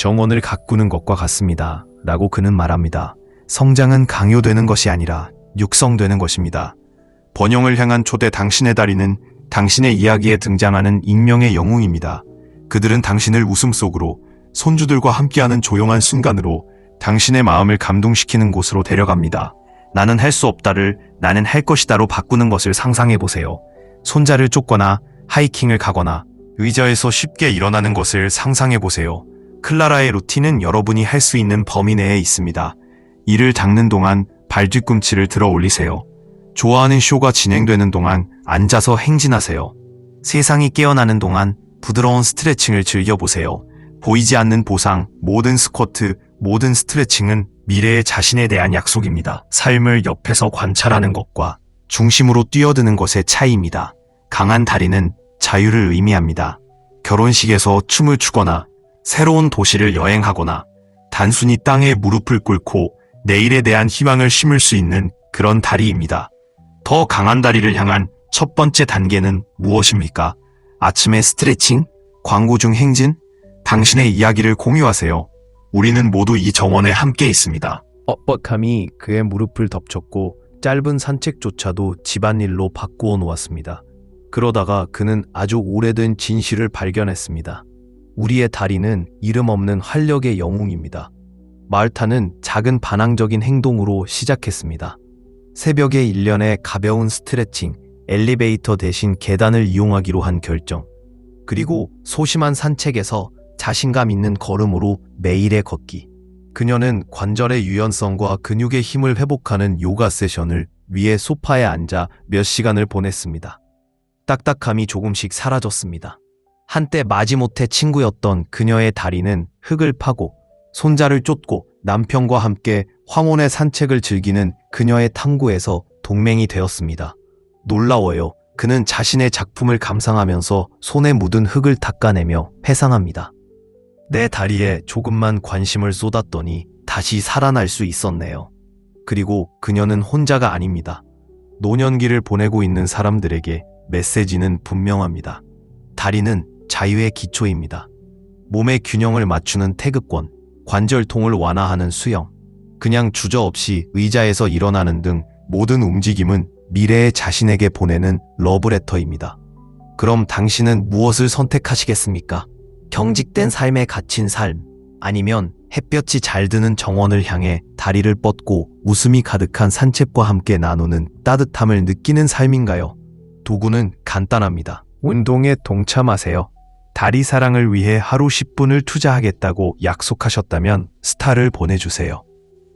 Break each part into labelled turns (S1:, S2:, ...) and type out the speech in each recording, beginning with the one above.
S1: 정원을 가꾸는 것과 같습니다. 라고 그는 말합니다. 성장은 강요되는 것이 아니라 육성되는 것입니다. 번영을 향한 초대 당신의 다리는 당신의 이야기에 등장하는 익명의 영웅입니다. 그들은 당신을 웃음속으로, 손주들과 함께하는 조용한 순간으로 당신의 마음을 감동시키는 곳으로 데려갑니다. 나는 할 수 없다를 나는 할 것이다로 바꾸는 것을 상상해보세요. 손자를 쫓거나 하이킹을 가거나 의자에서 쉽게 일어나는 것을 상상해보세요. 클라라의 루틴은 여러분이 할 수 있는 범위 내에 있습니다. 이를 닦는 동안 발 뒤꿈치를 들어 올리세요. 좋아하는 쇼가 진행되는 동안 앉아서 행진하세요. 세상이 깨어나는 동안 부드러운 스트레칭을 즐겨보세요. 보이지 않는 보상, 모든 스쿼트, 모든 스트레칭은 미래의 자신에 대한 약속입니다. 삶을 옆에서 관찰하는 것과 중심으로 뛰어드는 것의 차이입니다. 강한 다리는 자유를 의미합니다. 결혼식에서 춤을 추거나 새로운 도시를 여행하거나 단순히 땅에 무릎을 꿇고 내일에 대한 희망을 심을 수 있는 그런 다리입니다. 더 강한 다리를 향한 첫 번째 단계는 무엇입니까? 아침에 스트레칭? 광고 중 행진? 당신의 이야기를 공유하세요. 우리는 모두 이 정원에 함께 있습니다. 뻑뻑함이 그의 무릎을 덮쳤고 짧은 산책조차도 집안일로 바꾸어 놓았습니다. 그러다가 그는 아주 오래된 진실을 발견했습니다. 우리의 다리는 이름 없는 활력의 영웅입니다. 마르타는 작은 반항적인 행동으로 시작했습니다. 새벽에 일련의 가벼운 스트레칭, 엘리베이터 대신 계단을 이용하기로 한 결정. 그리고 소심한 산책에서 자신감 있는 걸음으로 매일의 걷기. 그녀는 관절의 유연성과 근육의 힘을 회복하는 요가 세션을 위해 소파에 앉아 몇 시간을 보냈습니다. 딱딱함이 조금씩 사라졌습니다. 한때 마지못해 친구였던 그녀의 다리는 흙을 파고 손자를 쫓고 남편과 함께 황혼의 산책을 즐기는 그녀의 탐구에서 동맹이 되었습니다. 놀라워요. 그는 자신의 작품을 감상하면서 손에 묻은 흙을 닦아내며 회상합니다. 내 다리에 조금만 관심을 쏟았더니 다시 살아날 수 있었네요. 그리고 그녀는 혼자가 아닙니다. 노년기를 보내고 있는 사람들에게 메시지는 분명합니다. 다리는 자유의 기초입니다. 몸의 균형을 맞추는 태극권, 관절통을 완화하는 수영, 그냥 주저없이 의자에서 일어나는 등 모든 움직임은 미래의 자신에게 보내는 러브레터입니다. 그럼 당신은 무엇을 선택하시겠습니까? 경직된 삶에 갇힌 삶, 아니면 햇볕이 잘 드는 정원을 향해 다리를 뻗고 웃음이 가득한 산책과 함께 나누는 따뜻함을 느끼는 삶인가요? 도구는 간단합니다. 운동에 동참하세요. 다리 사랑을 위해 하루 10분을 투자하겠다고 약속하셨다면 스타를 보내주세요.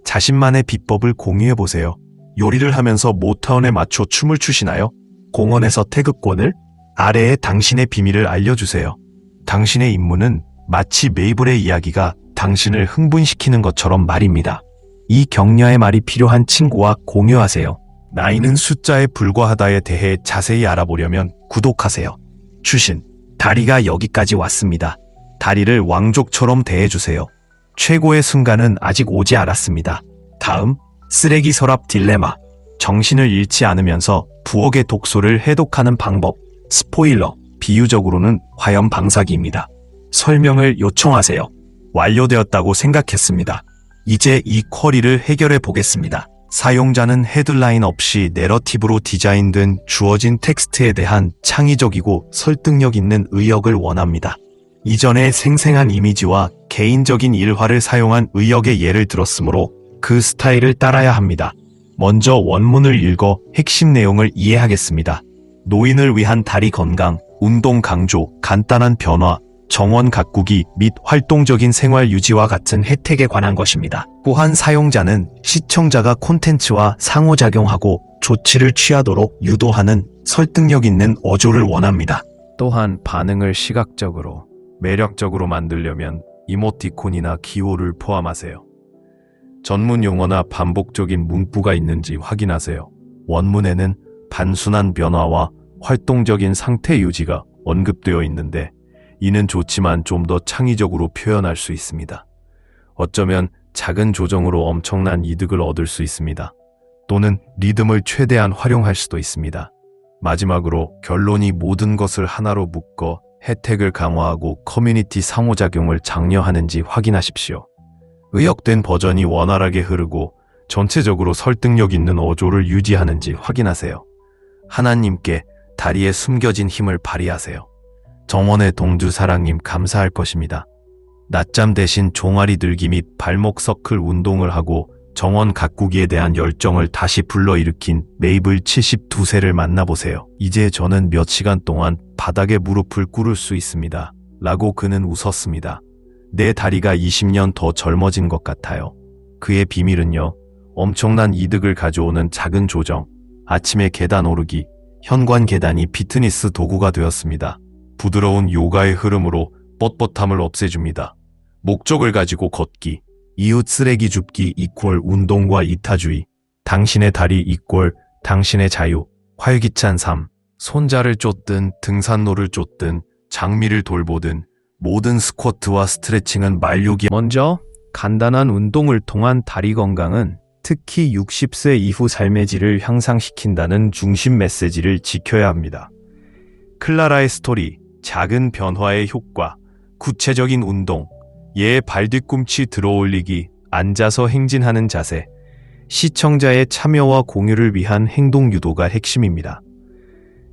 S1: 자신만의 비법을 공유해보세요. 요리를 하면서 모타운에 맞춰 춤을 추시나요? 공원에서 태극권을? 아래에 당신의 비밀을 알려주세요. 당신의 임무는 마치 메이블의 이야기가 당신을 흥분시키는 것처럼 말입니다. 이 격려의 말이 필요한 친구와 공유하세요. 나이는 숫자에 불과하다에 대해 자세히 알아보려면 구독하세요. 추신, 다리가 여기까지 왔습니다. 다리를 왕족처럼 대해주세요. 최고의 순간은 아직 오지 않았습니다. 다음, 쓰레기 서랍 딜레마. 정신을 잃지 않으면서 부엌의 독소를 해독하는 방법. 스포일러, 비유적으로는 화염 방사기입니다. 설명을 요청하세요. 완료되었다고 생각했습니다. 이제 이 쿼리를 해결해 보겠습니다. 사용자는 헤드라인 없이 내러티브로 디자인된 주어진 텍스트에 대한 창의적이고 설득력 있는 의역을 원합니다. 이전에 생생한 이미지와 개인적인 일화를 사용한 의역의 예를 들었으므로 그 스타일을 따라야 합니다. 먼저 원문을 읽어 핵심 내용을 이해하겠습니다. 노인을 위한 다리 건강, 운동 강조, 간단한 변화, 정원 가꾸기 및 활동적인 생활 유지와 같은 혜택에 관한 것입니다. 또한 사용자는 시청자가 콘텐츠와 상호작용하고 조치를 취하도록 유도하는 설득력 있는 어조를 원합니다. 또한 반응을 시각적으로, 매력적으로 만들려면 이모티콘이나 기호를 포함하세요. 전문 용어나 반복적인 문구가 있는지 확인하세요. 원문에는 단순한 변화와 활동적인 상태 유지가 언급되어 있는데 이는 좋지만 좀 더 창의적으로 표현할 수 있습니다. 어쩌면 작은 조정으로 엄청난 이득을 얻을 수 있습니다. 또는 리듬을 최대한 활용할 수도 있습니다. 마지막으로 결론이 모든 것을 하나로 묶어 혜택을 강화하고 커뮤니티 상호작용을 장려하는지 확인하십시오. 의역된 버전이 원활하게 흐르고 전체적으로 설득력 있는 어조를 유지하는지 확인하세요. 하나님께 다리에 숨겨진 힘을 발휘하세요. 정원의 동주사랑님 감사할 것입니다. 낮잠 대신 종아리 들기 및 발목 서클 운동을 하고 정원 가꾸기에 대한 열정을 다시 불러일으킨 메이블 72세를 만나보세요. 이제 저는 몇 시간 동안 바닥에 무릎을 꿇을 수 있습니다. 라고 그는 웃었습니다. 내 다리가 20년 더 젊어진 것 같아요. 그의 비밀은요, 엄청난 이득을 가져오는 작은 조정, 아침에 계단 오르기, 현관 계단이 피트니스 도구가 되었습니다. 부드러운 요가의 흐름으로 뻣뻣함을 없애줍니다. 목적을 가지고 걷기, 이웃 쓰레기 줍기 이퀄 운동과 이타주의, 당신의 다리 이퀄 당신의 자유, 활기찬 삶, 손자를 쫓든 등산로를 쫓든 장미를 돌보든 모든 스쿼트와 스트레칭은 만료기. 먼저 간단한 운동을 통한 다리 건강은 특히 60세 이후 삶의 질을 향상시킨다는 중심 메시지를 지켜야 합니다. 클라라의 스토리, 작은 변화의 효과, 구체적인 운동, 예의 발뒤꿈치 들어올리기, 앉아서 행진하는 자세, 시청자의 참여와 공유를 위한 행동 유도가 핵심입니다.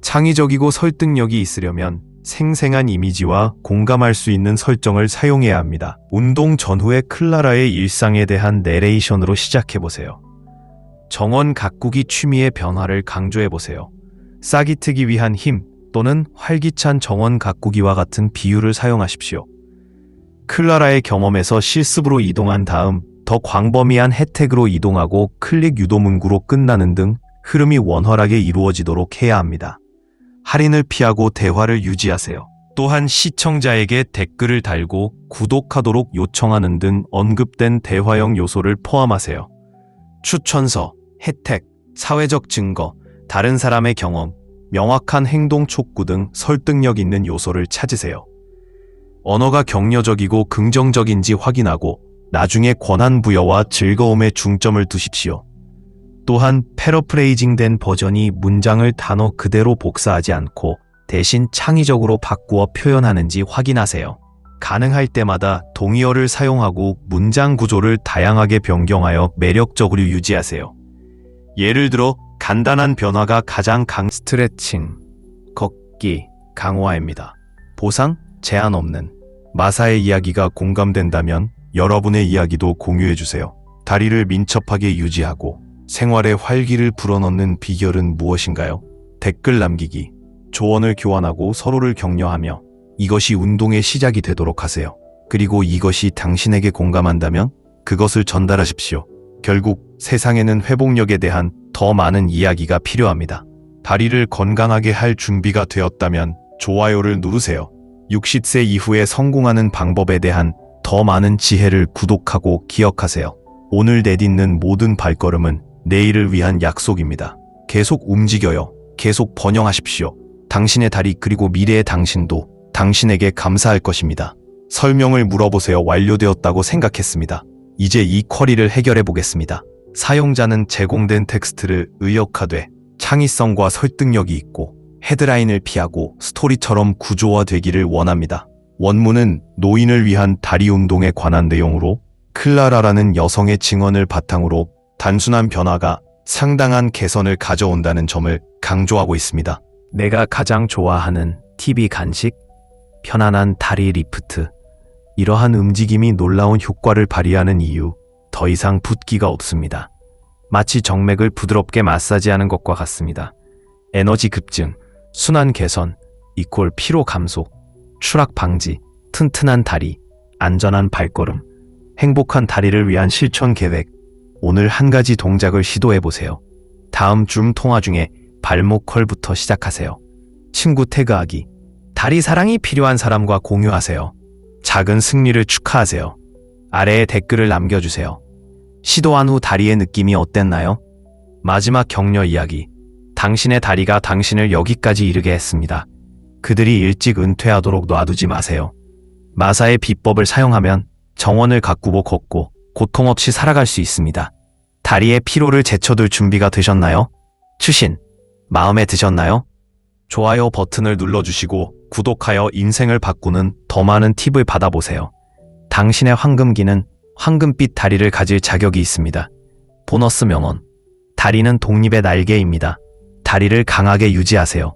S1: 창의적이고 설득력이 있으려면 생생한 이미지와 공감할 수 있는 설정을 사용해야 합니다. 운동 전후의 클라라의 일상에 대한 내레이션으로 시작해보세요. 정원 가꾸기 취미의 변화를 강조해보세요. 싹이 트기 위한 힘 또는 활기찬 정원 가꾸기와 같은 비유를 사용하십시오. 클라라의 경험에서 실습으로 이동한 다음 더 광범위한 혜택으로 이동하고 클릭 유도 문구로 끝나는 등 흐름이 원활하게 이루어지도록 해야 합니다. 할인을 피하고 대화를 유지하세요. 또한 시청자에게 댓글을 달고 구독하도록 요청하는 등 언급된 대화형 요소를 포함하세요. 추천서, 혜택, 사회적 증거, 다른 사람의 경험, 명확한 행동 촉구 등 설득력 있는 요소를 찾으세요. 언어가 격려적이고 긍정적인지 확인하고 나중에 권한 부여와 즐거움에 중점을 두십시오. 또한 패러프레이징된 버전이 문장을 단어 그대로 복사하지 않고 대신 창의적으로 바꾸어 표현하는지 확인하세요. 가능할 때마다 동의어를 사용하고 문장 구조를 다양하게 변경하여 매력적으로 유지하세요. 예를 들어 간단한 변화가 가장 스트레칭, 걷기, 강화입니다. 보상, 제한 없는 마사의 이야기가 공감된다면 여러분의 이야기도 공유해주세요. 다리를 민첩하게 유지하고 생활에 활기를 불어넣는 비결은 무엇인가요? 댓글 남기기, 조언을 교환하고 서로를 격려하며 이것이 운동의 시작이 되도록 하세요. 그리고 이것이 당신에게 공감한다면 그것을 전달하십시오. 결국 세상에는 회복력에 대한 더 많은 이야기가 필요합니다. 다리를 건강하게 할 준비가 되었다면 좋아요를 누르세요. 60세 이후에 성공하는 방법에 대한 더 많은 지혜를 구독하고 기억하세요. 오늘 내딛는 모든 발걸음은 내일을 위한 약속입니다. 계속 움직여요. 계속 번영하십시오. 당신의 다리 그리고 미래의 당신도 당신에게 감사할 것입니다. 설명을 물어보세요. 완료되었다고 생각했습니다. 이제 이 쿼리를 해결해 보겠습니다. 사용자는 제공된 텍스트를 의역하되 창의성과 설득력이 있고 헤드라인을 피하고 스토리처럼 구조화되기를 원합니다. 원문은 노인을 위한 다리 운동에 관한 내용으로 클라라라는 여성의 증언을 바탕으로 단순한 변화가 상당한 개선을 가져온다는 점을 강조하고 있습니다. 내가 가장 좋아하는 TV 간식, 편안한 다리 리프트. 이러한 움직임이 놀라운 효과를 발휘하는 이유, 더 이상 붓기가 없습니다. 마치 정맥을 부드럽게 마사지하는 것과 같습니다. 에너지 급증, 순환 개선, 이퀄 피로 감소, 추락 방지, 튼튼한 다리, 안전한 발걸음, 행복한 다리를 위한 실천 계획. 오늘 한 가지 동작을 시도해보세요. 다음 줌 통화 중에 발목 컬부터 시작하세요. 친구 태그하기. 다리 사랑이 필요한 사람과 공유하세요. 작은 승리를 축하하세요. 아래에 댓글을 남겨주세요. 시도한 후 다리의 느낌이 어땠나요? 마지막 격려 이야기. 당신의 다리가 당신을 여기까지 이르게 했습니다. 그들이 일찍 은퇴하도록 놔두지 마세요. 마사의 비법을 사용하면 정원을 가꾸고 걷고 고통 없이 살아갈 수 있습니다. 다리의 피로를 제쳐둘 준비가 되셨나요? 추신, 마음에 드셨나요? 좋아요 버튼을 눌러주시고 구독하여 인생을 바꾸는 더 많은 팁을 받아보세요. 당신의 황금기는 황금빛 다리를 가질 자격이 있습니다. 보너스 명언. 다리는 독립의 날개입니다. 다리를 강하게 유지하세요.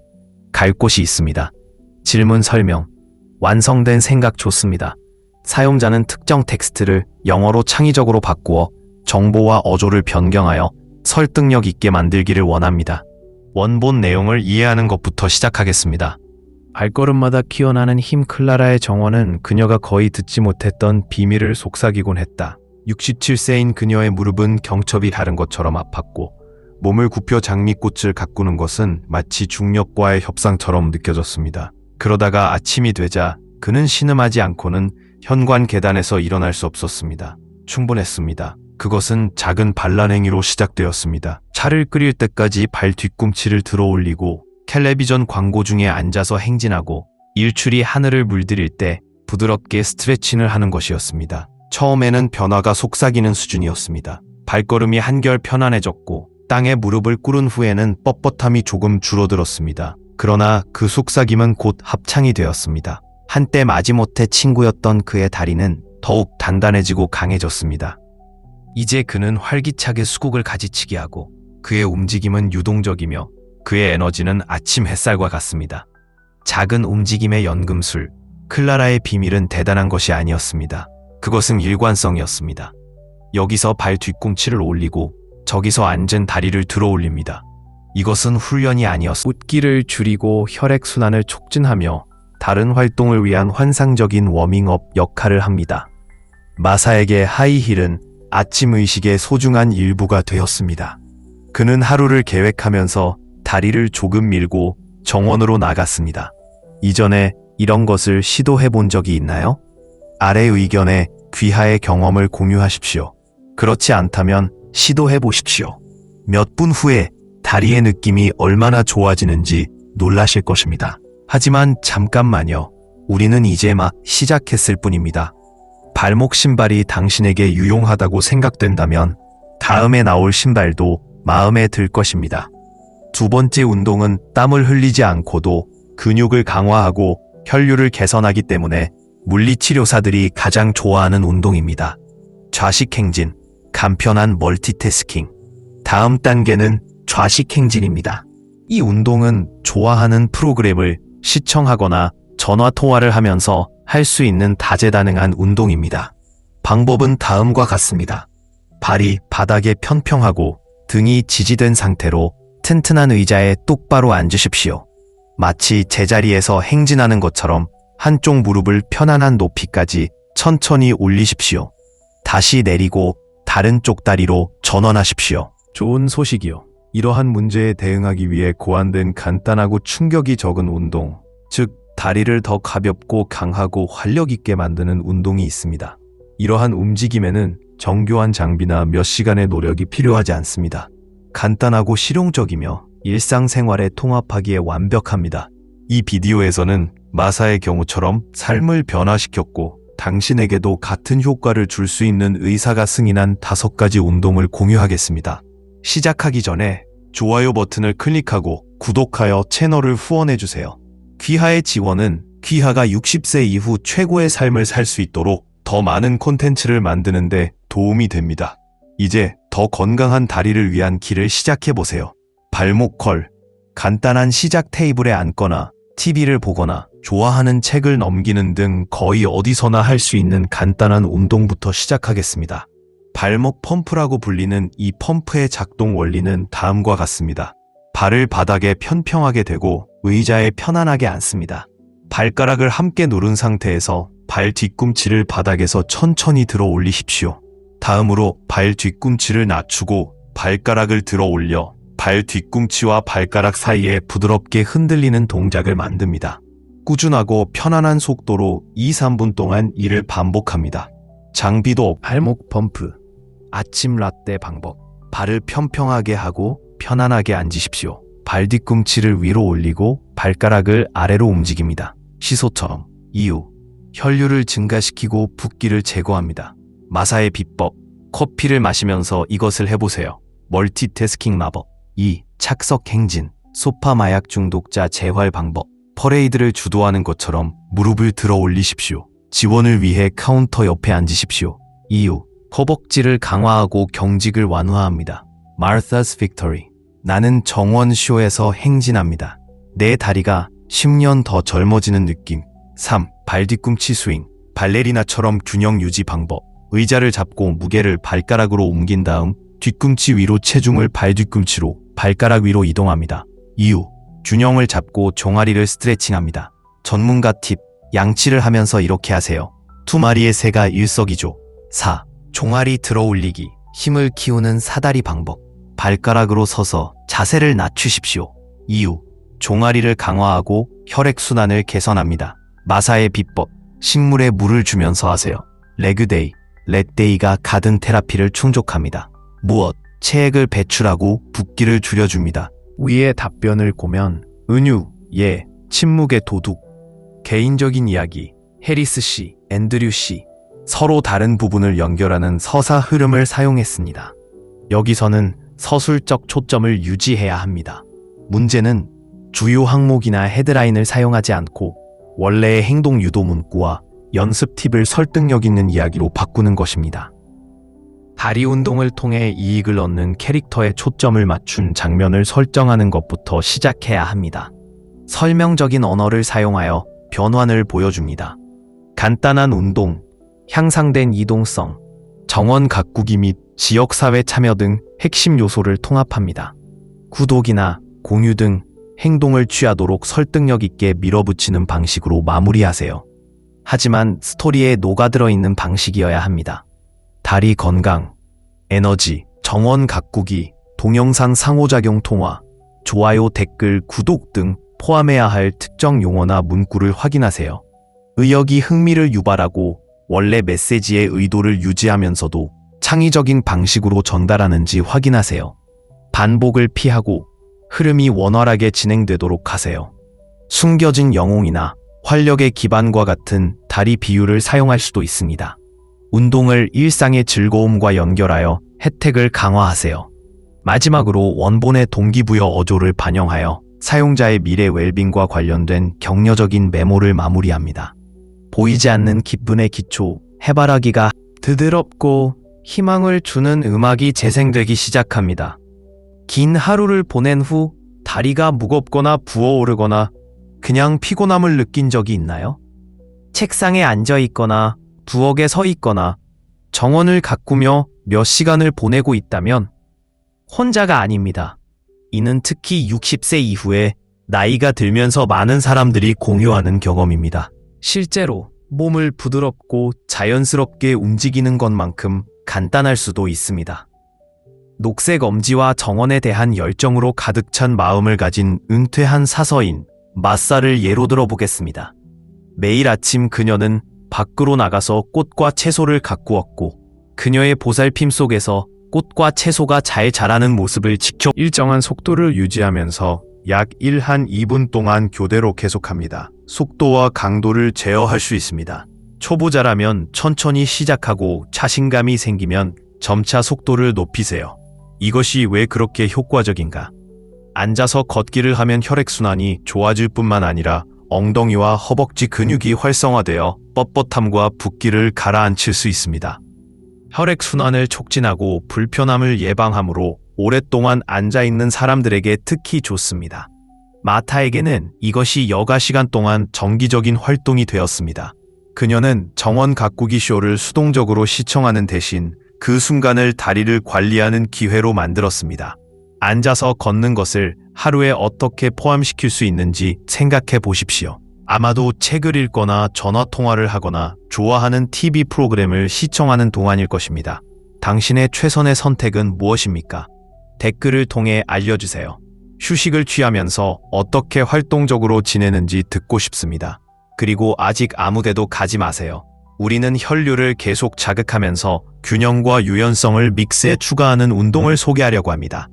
S1: 갈 곳이 있습니다. 질문 설명. 완성된 생각 좋습니다. 사용자는 특정 텍스트를 영어로 창의적으로 바꾸어 정보와 어조를 변경하여 설득력 있게 만들기를 원합니다. 원본 내용을 이해하는 것부터 시작하겠습니다. 발걸음마다 키어나는 힘. 클라라의 정원은 그녀가 거의 듣지 못했던 비밀을 속삭이곤 했다. 67세인 그녀의 무릎은 경첩이 다른 것처럼 아팠고 몸을 굽혀 장미꽃을 가꾸는 것은 마치 중력과의 협상처럼 느껴졌습니다. 그러다가 아침이 되자 그는 신음하지 않고는 현관 계단에서 일어날 수 없었습니다. 충분했습니다. 그것은 작은 반란 행위로 시작되었습니다. 차를 끓일 때까지 발 뒤꿈치를 들어 올리고 텔레비전 광고 중에 앉아서 행진하고 일출이 하늘을 물들일 때 부드럽게 스트레칭을 하는 것이었습니다. 처음에는 변화가 속삭이는 수준이었습니다. 발걸음이 한결 편안해졌고 땅에 무릎을 꿇은 후에는 뻣뻣함이 조금 줄어들었습니다. 그러나 그 속삭임은 곧 합창이 되었습니다. 한때 마지못해 친구였던 그의 다리는 더욱 단단해지고 강해졌습니다. 이제 그는 활기차게 수국을 가지치게 하고 그의 움직임은 유동적이며 그의 에너지는 아침 햇살과 같습니다. 작은 움직임의 연금술. 클라라의 비밀은 대단한 것이 아니었습니다. 그것은 일관성이었습니다. 여기서 발 뒤꿈치를 올리고 저기서 앉은 다리를 들어 올립니다. 이것은 훈련이 아니었습니다. 웃기를 줄이고 혈액순환을 촉진하며 다른 활동을 위한 환상적인 워밍업 역할을 합니다. 마사에게 하이힐은 아침 의식의 소중한 일부가 되었습니다. 그는 하루를 계획하면서 다리를 조금 밀고 정원으로 나갔습니다. 이전에 이런 것을 시도해 본 적이 있나요? 아래 의견에 귀하의 경험을 공유하십시오. 그렇지 않다면 시도해 보십시오. 몇 분 후에 다리의 느낌이 얼마나 좋아지는지 놀라실 것입니다. 하지만 잠깐만요. 우리는 이제 막 시작했을 뿐입니다. 발목 신발이 당신에게 유용하다고 생각된다면 다음에 나올 신발도 마음에 들 것입니다. 두 번째 운동은 땀을 흘리지 않고도 근육을 강화하고 혈류를 개선하기 때문에 물리치료사들이 가장 좋아하는 운동입니다. 좌식 행진, 간편한 멀티태스킹. 다음 단계는 좌식 행진입니다. 이 운동은 좋아하는 프로그램을 시청하거나 전화 통화를 하면서 할 수 있는 다재다능한 운동입니다. 방법은 다음과 같습니다. 발이 바닥에 편평하고 등이 지지된 상태로 튼튼한 의자에 똑바로 앉으십시오. 마치 제자리에서 행진하는 것처럼 한쪽 무릎을 편안한 높이까지 천천히 올리십시오. 다시 내리고 다른 쪽 다리로 전원하십시오. 좋은 소식이요. 이러한 문제에 대응하기 위해 고안된 간단하고 충격이 적은 운동, 즉 다리를 더 가볍고 강하고 활력 있게 만드는 운동이 있습니다. 이러한 움직임에는 정교한 장비나 몇 시간의 노력이 필요하지 않습니다. 간단하고 실용적이며 일상생활에 통합하기에 완벽합니다. 이 비디오에서는 마사의 경우처럼 삶을 변화시켰고 당신에게도 같은 효과를 줄 수 있는 의사가 승인한 5가지 운동을 공유하겠습니다. 시작하기 전에 좋아요 버튼을 클릭하고 구독하여 채널을 후원해주세요. 귀하의 지원은 귀하가 60세 이후 최고의 삶을 살 수 있도록 더 많은 콘텐츠를 만드는 데 도움이 됩니다. 이제 더 건강한 다리를 위한 길을 시작해보세요. 발목 컬. 간단한 시작 테이블에 앉거나 TV를 보거나 좋아하는 책을 넘기는 등 거의 어디서나 할 수 있는 간단한 운동부터 시작하겠습니다. 발목 펌프라고 불리는 이 펌프의 작동 원리는 다음과 같습니다. 발을 바닥에 편평하게 대고 의자에 편안하게 앉습니다. 발가락을 함께 누른 상태에서 발 뒤꿈치를 바닥에서 천천히 들어 올리십시오. 다음으로 발 뒤꿈치를 낮추고 발가락을 들어 올려 발 뒤꿈치와 발가락 사이에 부드럽게 흔들리는 동작을 만듭니다. 꾸준하고 편안한 속도로 2-3분 동안 이를 반복합니다. 장비도 발목 펌프, 아침 라떼 방법. 발을 편평하게 하고 편안하게 앉으십시오. 발 뒤꿈치를 위로 올리고 발가락을 아래로 움직입니다. 시소처럼. 이유. 혈류를 증가시키고 붓기를 제거합니다. 마사의 비법. 커피를 마시면서 이것을 해보세요. 멀티태스킹 마법. 2. 착석 행진. 소파 마약 중독자 재활 방법. 퍼레이드를 주도하는 것처럼 무릎을 들어 올리십시오. 지원을 위해 카운터 옆에 앉으십시오. 이유. 허벅지를 강화하고 경직을 완화합니다. Martha's Victory. 나는 정원 쇼에서 행진합니다. 내 다리가 10년 더 젊어지는 느낌. 3. 발 뒤꿈치 스윙. 발레리나처럼 균형 유지 방법. 의자를 잡고 무게를 발가락으로 옮긴 다음 뒤꿈치 위로 체중을 발 뒤꿈치로 발가락 위로 이동합니다. 이유. 균형을 잡고 종아리를 스트레칭합니다. 전문가 팁. 양치를 하면서 이렇게 하세요. 두 마리의 새가 일석이조. 4. 종아리 들어 올리기. 힘을 키우는 사다리 방법. 발가락으로 서서 자세를 낮추십시오. 이유. 종아리를 강화하고 혈액순환을 개선합니다. 마사의 비법. 식물에 물을 주면서 하세요. 레그데이. 렛데이가 가든 테라피를 충족합니다. 무엇? 체액을 배출하고 붓기를 줄여줍니다. 위의 답변을 보면 은유, 예, 침묵의 도둑. 개인적인 이야기. 해리스 씨, 앤드류 씨. 서로 다른 부분을 연결하는 서사 흐름을 사용했습니다. 여기서는 서술적 초점을 유지해야 합니다. 문제는 주요 항목이나 헤드라인을 사용하지 않고 원래의 행동 유도 문구와 연습 팁을 설득력 있는 이야기로 바꾸는 것입니다. 다리 운동을 통해 이익을 얻는 캐릭터에 초점을 맞춘 장면을 설정하는 것부터 시작해야 합니다. 설명적인 언어를 사용하여 변환을 보여줍니다. 간단한 운동, 향상된 이동성, 정원 가꾸기 및 지역사회 참여 등 핵심 요소를 통합합니다. 구독이나 공유 등 행동을 취하도록 설득력 있게 밀어붙이는 방식으로 마무리하세요. 하지만 스토리에 녹아들어 있는 방식이어야 합니다. 다리 건강, 에너지, 정원 가꾸기, 동영상 상호작용 통화, 좋아요, 댓글, 구독 등 포함해야 할 특정 용어나 문구를 확인하세요. 의역이 흥미를 유발하고 원래 메시지의 의도를 유지하면서도 창의적인 방식으로 전달하는지 확인하세요. 반복을 피하고 흐름이 원활하게 진행되도록 하세요. 숨겨진 영웅이나 활력의 기반과 같은 다리 비유를 사용할 수도 있습니다. 운동을 일상의 즐거움과 연결하여 혜택을 강화하세요. 마지막으로 원본의 동기부여 어조를 반영하여 사용자의 미래 웰빙과 관련된 격려적인 메모를 마무리합니다. 보이지 않는 기쁨의 기초, 해바라기가 드드럽고 희망을 주는 음악이 재생되기 시작합니다. 긴 하루를 보낸 후 다리가 무겁거나 부어오르거나 그냥 피곤함을 느낀 적이 있나요? 책상에 앉아 있거나 부엌에 서 있거나 정원을 가꾸며 몇 시간을 보내고 있다면 혼자가 아닙니다. 이는 특히 60세 이후에 나이가 들면서 많은 사람들이 공유하는 경험입니다. 실제로 몸을 부드럽고 자연스럽게 움직이는 것만큼 간단할 수도 있습니다. 녹색 엄지와 정원에 대한 열정으로 가득 찬 마음을 가진 은퇴한 사서인 마사를 예로 들어보겠습니다. 매일 아침 그녀는 밖으로 나가서 꽃과 채소를 가꾸었고 그녀의 보살핌 속에서 꽃과 채소가 잘 자라는 모습을 지켜 일정한 속도를 유지하면서 약 2분 동안 교대로 계속합니다. 속도와 강도를 제어할 수 있습니다. 초보자라면 천천히 시작하고 자신감이 생기면 점차 속도를 높이세요. 이것이 왜 그렇게 효과적인가? 앉아서 걷기를 하면 혈액순환이 좋아질 뿐만 아니라 엉덩이와 허벅지 근육이 활성화되어 뻣뻣함과 붓기를 가라앉힐 수 있습니다. 혈액순환을 촉진하고 불편함을 예방하므로 오랫동안 앉아있는 사람들에게 특히 좋습니다. 마타에게는 이것이 여가 시간 동안 정기적인 활동이 되었습니다. 그녀는 정원 가꾸기 쇼를 수동적으로 시청하는 대신 그 순간을 다리를 관리하는 기회로 만들었습니다. 앉아서 걷는 것을 하루에 어떻게 포함시킬 수 있는지 생각해 보십시오. 아마도 책을 읽거나 전화통화를 하거나 좋아하는 TV 프로그램을 시청하는 동안일 것입니다. 당신의 최선의 선택은 무엇입니까? 댓글을 통해 알려주세요. 휴식을 취하면서 어떻게 활동적으로 지내는지 듣고 싶습니다. 그리고 아직 아무데도 가지 마세요. 우리는 혈류를 계속 자극하면서 균형과 유연성을 믹스에 추가하는 운동을 소개하려고 합니다.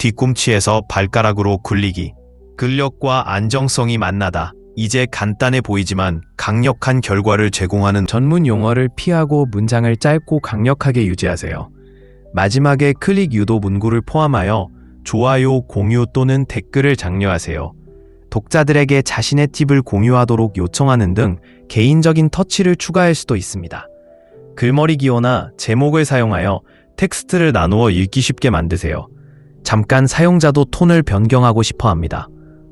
S1: 뒤꿈치에서 발가락으로 굴리기. 근력과 안정성이 만나다. 이제 간단해 보이지만 강력한 결과를 제공하는 전문 용어를 피하고 문장을 짧고 강력하게 유지하세요. 마지막에 클릭 유도 문구를 포함하여 좋아요, 공유 또는 댓글을 장려하세요. 독자들에게 자신의 팁을 공유하도록 요청하는 등 개인적인 터치를 추가할 수도 있습니다. 글머리 기호나 제목을 사용하여 텍스트를 나누어 읽기 쉽게 만드세요. 잠깐 사용자도 톤을 변경하고 싶어 합니다.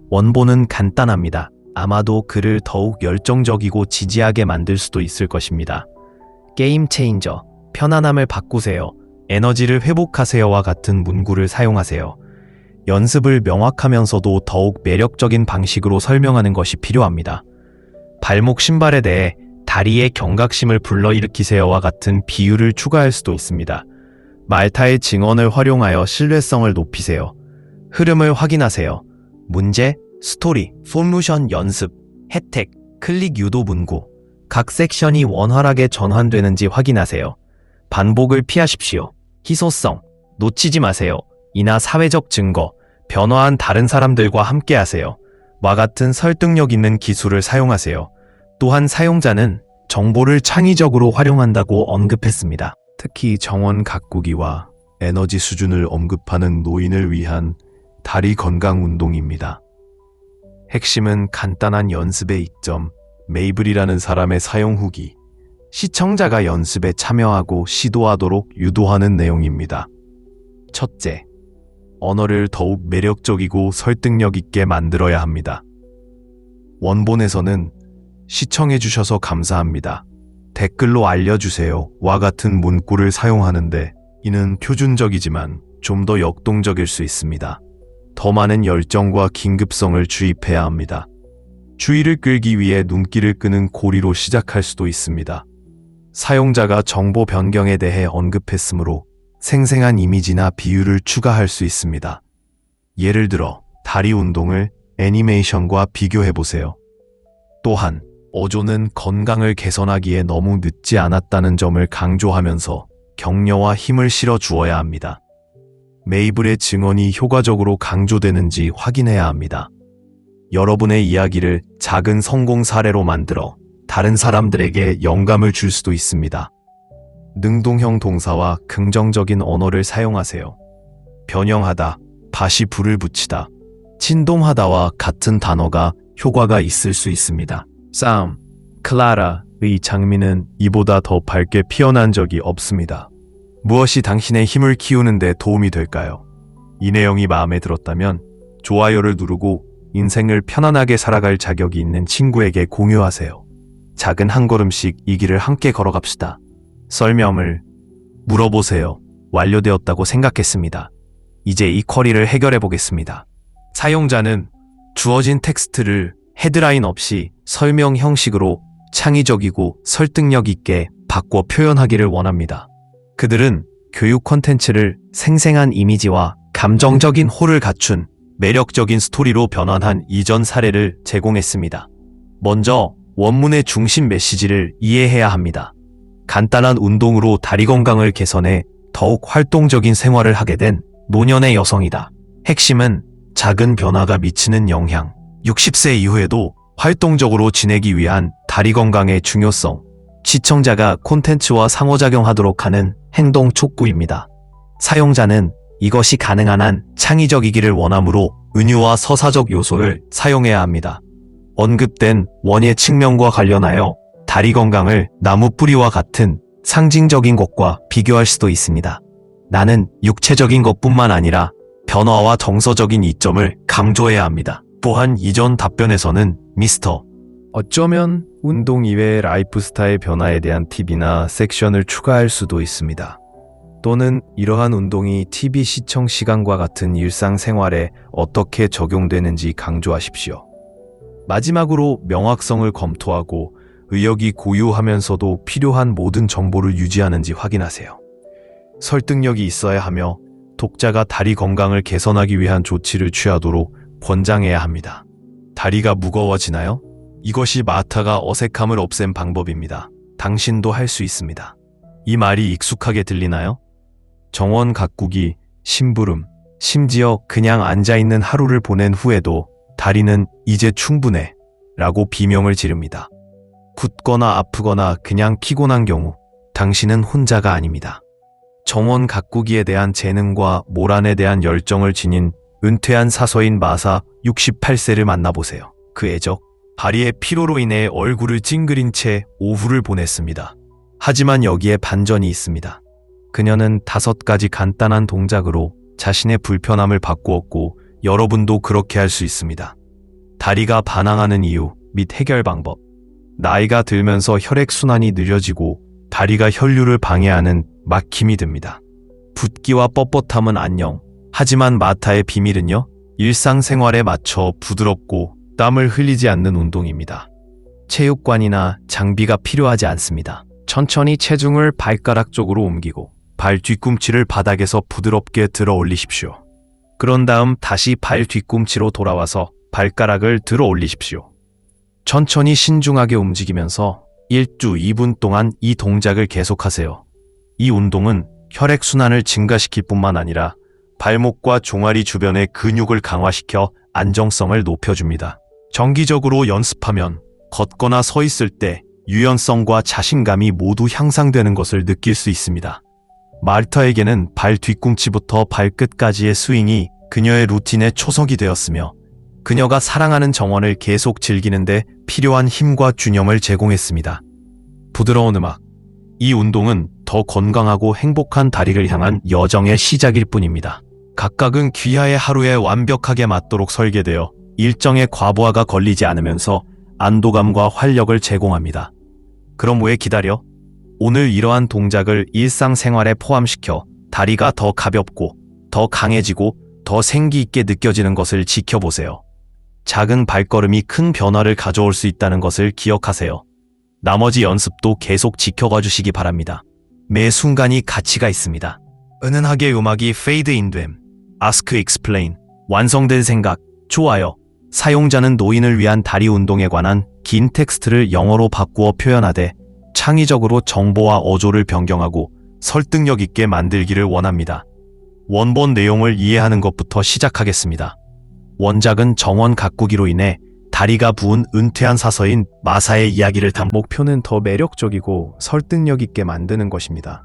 S1: 원본은 간단합니다. 아마도 글을 더욱 열정적이고 지지하게 만들 수도 있을 것입니다. 게임 체인저, 편안함을 바꾸세요. 에너지를 회복하세요와 같은 문구를 사용하세요. 연습을 명확하면서도 더욱 매력적인 방식으로 설명하는 것이 필요합니다. 발목 신발에 대해 다리의 경각심을 불러일으키세요와 같은 비유를 추가할 수도 있습니다. 말타의 증언을 활용하여 신뢰성을 높이세요. 흐름을 확인하세요. 문제, 스토리, 솔루션 연습, 혜택, 클릭 유도 문구. 각 섹션이 원활하게 전환되는지 확인하세요. 반복을 피하십시오. 희소성, 놓치지 마세요. 이나 사회적 증거, 변화한 다른 사람들과 함께 하세요. 와 같은 설득력 있는 기술을 사용하세요. 또한 사용자는 정보를 창의적으로 활용한다고 언급했습니다. 특히 정원 가꾸기와 에너지 수준을 언급하는 노인을 위한 다리 건강 운동입니다. 핵심은 간단한 연습의 이점, 메이블이라는 사람의 사용 후기, 시청자가 연습에 참여하고 시도하도록 유도하는 내용입니다. 첫째, 언어를 더욱 매력적이고 설득력 있게 만들어야 합니다. 원본에서는 시청해주셔서 감사합니다. 댓글로 알려주세요. 와 같은 문구를 사용하는데 이는 표준적이지만 좀 더 역동적일 수 있습니다. 더 많은 열정과 긴급성을 주입해야 합니다. 주의를 끌기 위해 눈길을 끄는 고리로 시작할 수도 있습니다. 사용자가 정보 변경에 대해 언급했으므로 생생한 이미지나 비유를 추가할 수 있습니다. 예를 들어 다리 운동을 애니메이션과 비교해보세요. 또한 어조는 건강을 개선하기에 너무 늦지 않았다는 점을 강조하면서 격려와 힘을 실어 주어야 합니다. 메이블의 증언이 효과적으로 강조되는지 확인해야 합니다. 여러분의 이야기를 작은 성공 사례로 만들어 다른 사람들에게 영감을 줄 수도 있습니다. 능동형 동사와 긍정적인 언어를 사용하세요. 변형하다, 다시 불을 붙이다, 진동하다와 같은 단어가 효과가 있을 수 있습니다. 쌈, 클라라의 장미는 이보다 더 밝게 피어난 적이 없습니다. 무엇이 당신의 힘을 키우는 데 도움이 될까요? 이 내용이 마음에 들었다면 좋아요를 누르고 인생을 편안하게 살아갈 자격이 있는 친구에게 공유하세요. 작은 한 걸음씩 이 길을 함께 걸어갑시다. 설명을 물어보세요. 완료되었다고 생각했습니다. 이제 이 쿼리를 해결해 보겠습니다. 사용자는 주어진 텍스트를 헤드라인 없이 설명 형식으로 창의적이고 설득력 있게 바꿔 표현하기를 원합니다. 그들은 교육 콘텐츠를 생생한 이미지와 감정적인 호를 갖춘 매력적인 스토리로 변환한 이전 사례를 제공했습니다. 먼저 원문의 중심 메시지를 이해해야 합니다. 간단한 운동으로 다리 건강을 개선해 더욱 활동적인 생활을 하게 된 노년의 여성이다. 핵심은 작은 변화가 미치는 영향, 60세 이후에도 활동적으로 지내기 위한 다리 건강의 중요성, 시청자가 콘텐츠와 상호작용하도록 하는 행동 촉구입니다. 사용자는 이것이 가능한 한 창의적이기를 원하므로 은유와 서사적 요소를 사용해야 합니다. 언급된 원예 측면과 관련하여 다리 건강을 나무 뿌리와 같은 상징적인 것과 비교할 수도 있습니다. 나는 육체적인 것뿐만 아니라 변화와 정서적인 이점을 강조해야 합니다. 또한 이전 답변에서는 미스터 어쩌면 운동 이외의 라이프 스타일 변화에 대한 팁이나 섹션을 추가할 수도 있습니다. 또는 이러한 운동이 TV 시청 시간과 같은 일상생활에 어떻게 적용되는지 강조하십시오. 마지막으로 명확성을 검토하고 의역이 고유하면서도 필요한 모든 정보를 유지하는지 확인하세요. 설득력이 있어야 하며 독자가 다리 건강을 개선하기 위한 조치를 취하도록 권장해야 합니다. 다리가 무거워지나요? 이것이 마타가 어색함을 없앤 방법입니다. 당신도 할 수 있습니다. 이 말이 익숙하게 들리나요? 정원 가꾸기, 심부름, 심지어 그냥 앉아있는 하루를 보낸 후에도 다리는 이제 충분해 라고 비명을 지릅니다. 굳거나 아프거나 그냥 피곤한 경우 당신은 혼자가 아닙니다. 정원 가꾸기에 대한 재능과 모란에 대한 열정을 지닌 은퇴한 사서인 마사 68세를 만나보세요. 그 애적, 다리의 피로로 인해 얼굴을 찡그린 채 오후를 보냈습니다. 하지만 여기에 반전이 있습니다. 그녀는 5가지 간단한 동작으로 자신의 불편함을 바꾸었고 여러분도 그렇게 할 수 있습니다. 다리가 반항하는 이유 및 해결 방법. 나이가 들면서 혈액순환이 느려지고 다리가 혈류를 방해하는 막힘이 듭니다. 붓기와 뻣뻣함은 안녕. 하지만 마타의 비밀은요, 일상생활에 맞춰 부드럽고 땀을 흘리지 않는 운동입니다. 체육관이나 장비가 필요하지 않습니다. 천천히 체중을 발가락 쪽으로 옮기고 발 뒤꿈치를 바닥에서 부드럽게 들어 올리십시오. 그런 다음 다시 발 뒤꿈치로 돌아와서 발가락을 들어 올리십시오. 천천히 신중하게 움직이면서 1주 2분 동안 이 동작을 계속하세요. 이 운동은 혈액순환을 증가시킬 뿐만 아니라 발목과 종아리 주변의 근육을 강화시켜 안정성을 높여줍니다. 정기적으로 연습하면 걷거나 서 있을 때 유연성과 자신감이 모두 향상되는 것을 느낄 수 있습니다. 마르타에게는 발 뒤꿈치부터 발끝까지의 스윙이 그녀의 루틴의 초석이 되었으며 그녀가 사랑하는 정원을 계속 즐기는데 필요한 힘과 균형을 제공했습니다. 부드러운 음악. 이 운동은 더 건강하고 행복한 다리를 향한 여정의 시작일 뿐입니다. 각각은 귀하의 하루에 완벽하게 맞도록 설계되어 일정의 과부하가 걸리지 않으면서 안도감과 활력을 제공합니다. 그럼 왜 기다려? 오늘 이러한 동작을 일상생활에 포함시켜 다리가 더 가볍고 더 강해지고 더 생기 있게 느껴지는 것을 지켜보세요. 작은 발걸음이 큰 변화를 가져올 수 있다는 것을 기억하세요. 나머지 연습도 계속 지켜봐 주시기 바랍니다. 매 순간이 가치가 있습니다. 은은하게 음악이 페이드 인됨. Ask Explain. 완성된 생각. 좋아요. 사용자는 노인을 위한 다리 운동에 관한 긴 텍스트를 영어로 바꾸어 표현하되 창의적으로 정보와 어조를 변경하고 설득력 있게 만들기를 원합니다. 원본 내용을 이해하는 것부터 시작하겠습니다. 원작은 정원 가꾸기로 인해 다리가 부은 은퇴한 사서인 마사의 이야기를 담은 목표는 더 매력적이고 설득력 있게 만드는 것입니다.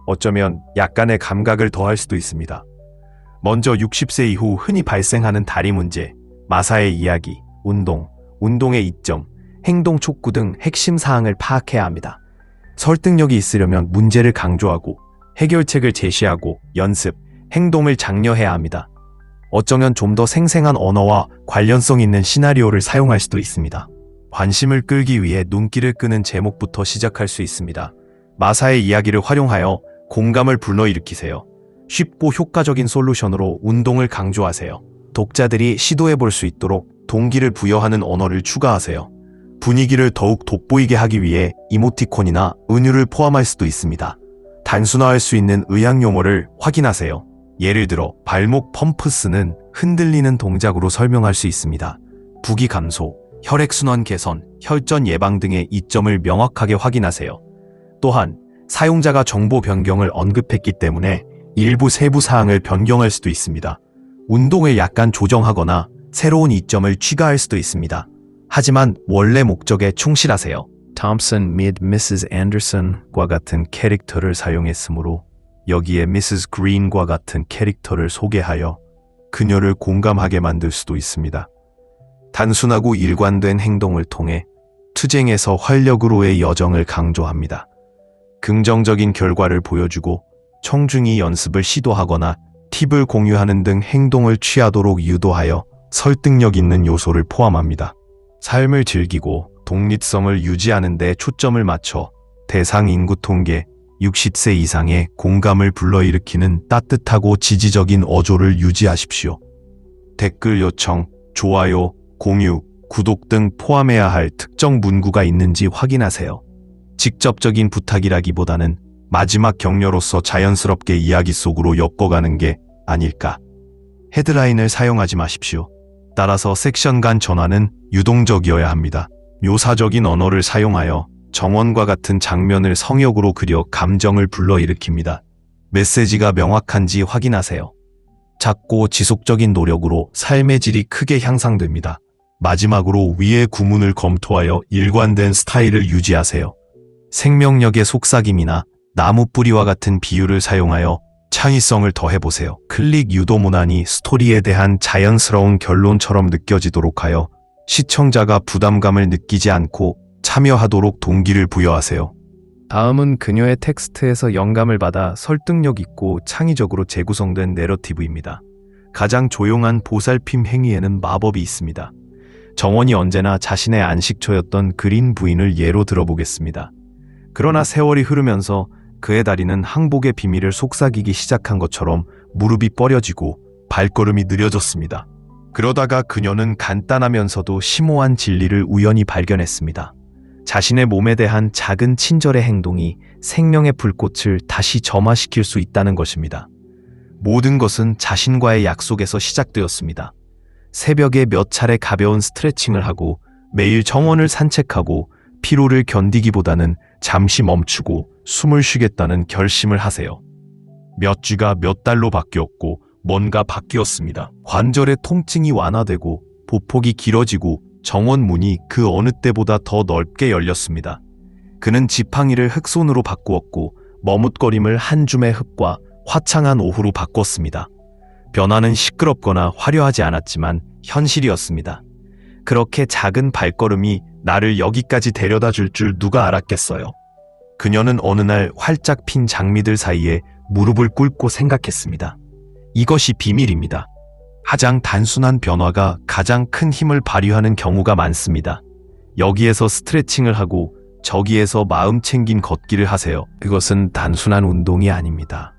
S1: 어쩌면 약간의 감각을 더할 수도 있습니다. 먼저 60세 이후 흔히 발생하는 다리 문제, 마사의 이야기, 운동의 이점, 행동 촉구 등 핵심 사항을 파악해야 합니다. 설득력이 있으려면 문제를 강조하고 해결책을 제시하고 연습, 행동을 장려해야 합니다. 어쩌면 좀 더 생생한 언어와 관련성 있는 시나리오를 사용할 수도 있습니다. 관심을 끌기 위해 눈길을 끄는 제목부터 시작할 수 있습니다. 마사의 이야기를 활용하여 공감을 불러일으키세요. 쉽고 효과적인 솔루션으로 운동을 강조하세요. 독자들이 시도해 볼 수 있도록 동기를 부여하는 언어를 추가하세요. 분위기를 더욱 돋보이게 하기 위해 이모티콘이나 은유를 포함할 수도 있습니다. 단순화할 수 있는 의학 용어를 확인하세요. 예를 들어 발목 펌프스는 흔들리는 동작으로 설명할 수 있습니다. 부기 감소, 혈액순환 개선, 혈전 예방 등의 이점을 명확하게 확인하세요. 또한 사용자가 정보 변경을 언급했기 때문에 일부 세부 사항을 변경할 수도 있습니다. 운동을 약간 조정하거나 새로운 이점을 추가할 수도 있습니다. 하지만 원래 목적에 충실하세요. 톰슨 및 미시스 앤더슨과 같은 캐릭터를 사용했으므로 여기에 미시스 그린과 같은 캐릭터를 소개하여 그녀를 공감하게 만들 수도 있습니다. 단순하고 일관된 행동을 통해 투쟁에서 활력으로의 여정을 강조합니다. 긍정적인 결과를 보여주고 청중이 연습을 시도하거나 팁을 공유하는 등 행동을 취하도록 유도하여 설득력 있는 요소를 포함합니다. 삶을 즐기고 독립성을 유지하는 데 초점을 맞춰 대상 인구 통계, 60세 이상의 공감을 불러일으키는 따뜻하고 지지적인 어조를 유지하십시오. 댓글 요청, 좋아요, 공유, 구독 등 포함해야 할 특정 문구가 있는지 확인하세요. 직접적인 부탁이라기보다는 마지막 격려로서 자연스럽게 이야기 속으로 엮어가는 게 아닐까. 헤드라인을 사용하지 마십시오. 따라서 섹션 간 전환은 유동적이어야 합니다. 묘사적인 언어를 사용하여 정원과 같은 장면을 성역으로 그려 감정을 불러일으킵니다. 메시지가 명확한지 확인하세요. 작고 지속적인 노력으로 삶의 질이 크게 향상됩니다. 마지막으로 위의 구문을 검토하여 일관된 스타일을 유지하세요. 생명력의 속삭임이나 나무 뿌리와 같은 비유를 사용하여 창의성을 더해보세요. 클릭 유도 문안이 스토리에 대한 자연스러운 결론처럼 느껴지도록 하여 시청자가 부담감을 느끼지 않고 참여하도록 동기를 부여하세요. 다음은 그녀의 텍스트에서 영감을 받아 설득력 있고 창의적으로 재구성된 내러티브입니다. 가장 조용한 보살핌 행위에는 마법이 있습니다. 정원이 언제나 자신의 안식처였던 그린 부인을 예로 들어보겠습니다. 그러나 세월이 흐르면서 그의 다리는 항복의 비밀을 속삭이기 시작한 것처럼 무릎이 뻐려지고 발걸음이 느려졌습니다. 그러다가 그녀는 간단하면서도 심오한 진리를 우연히 발견했습니다. 자신의 몸에 대한 작은 친절의 행동이 생명의 불꽃을 다시 점화시킬 수 있다는 것입니다. 모든 것은 자신과의 약속에서 시작되었습니다. 새벽에 몇 차례 가벼운 스트레칭을 하고 매일 정원을 산책하고 피로를 견디기보다는 잠시 멈추고 숨을 쉬겠다는 결심을 하세요. 몇 주가 몇 달로 바뀌었고 뭔가 바뀌었습니다. 관절의 통증이 완화되고 보폭이 길어지고 정원 문이 그 어느 때보다 더 넓게 열렸습니다. 그는 지팡이를 흙손으로 바꾸었고 머뭇거림을 한 줌의 흙과 화창한 오후로 바꿨습니다. 변화는 시끄럽거나 화려하지 않았지만 현실이었습니다. 그렇게 작은 발걸음이 나를 여기까지 데려다 줄 줄 누가 알았겠어요. 그녀는 어느 날 활짝 핀 장미들 사이에 무릎을 꿇고 생각했습니다. 이것이 비밀입니다. 가장 단순한 변화가 가장 큰 힘을 발휘하는 경우가 많습니다. 여기에서 스트레칭을 하고 저기에서 마음 챙긴 걷기를 하세요. 그것은 단순한 운동이 아닙니다.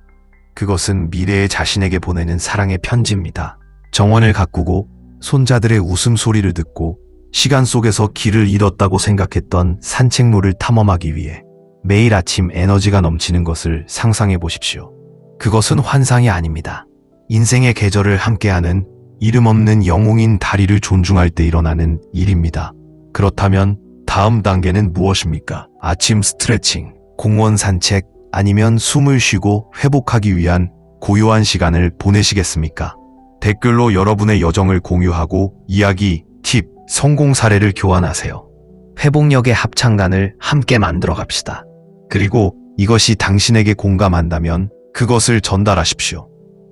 S1: 그것은 미래의 자신에게 보내는 사랑의 편지입니다. 정원을 가꾸고 손자들의 웃음소리를 듣고 시간 속에서 길을 잃었다고 생각했던 산책로를 탐험하기 위해 매일 아침 에너지가 넘치는 것을 상상해 보십시오. 그것은 환상이 아닙니다. 인생의 계절을 함께하는 이름 없는 영웅인 다리를 존중할 때 일어나는 일입니다. 그렇다면 다음 단계는 무엇입니까? 아침 스트레칭, 공원 산책, 아니면 숨을 쉬고 회복하기 위한 고요한 시간을 보내시겠습니까? 댓글로 여러분의 여정을 공유하고 이야기, 팁, 성공 사례를 교환하세요. 회복력의 합창단을 함께 만들어 갑시다. 그리고 이것이 당신에게 공감한다면 그것을 전달하십시오.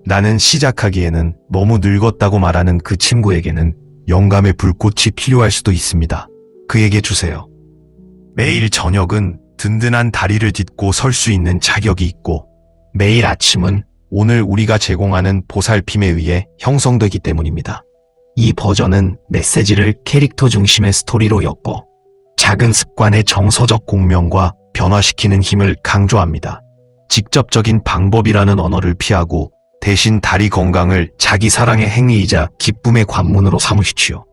S1: 나는 시작하기에는 너무 늙었다고 말하는 그 친구에게는 영감의 불꽃이 필요할 수도 있습니다. 그에게 주세요. 매일 저녁은 든든한 다리를 딛고 설 수 있는 자격이 있고 매일 아침은 오늘 우리가 제공하는 보살핌에 의해 형성되기 때문입니다. 이 버전은 메시지를 캐릭터 중심의 스토리로 엮어 작은 습관의 정서적 공명과 변화시키는 힘을 강조합니다. 직접적인 방법이라는 언어를 피하고 대신 다리 건강을 자기 사랑의 행위이자 기쁨의 관문으로 삼으십시오.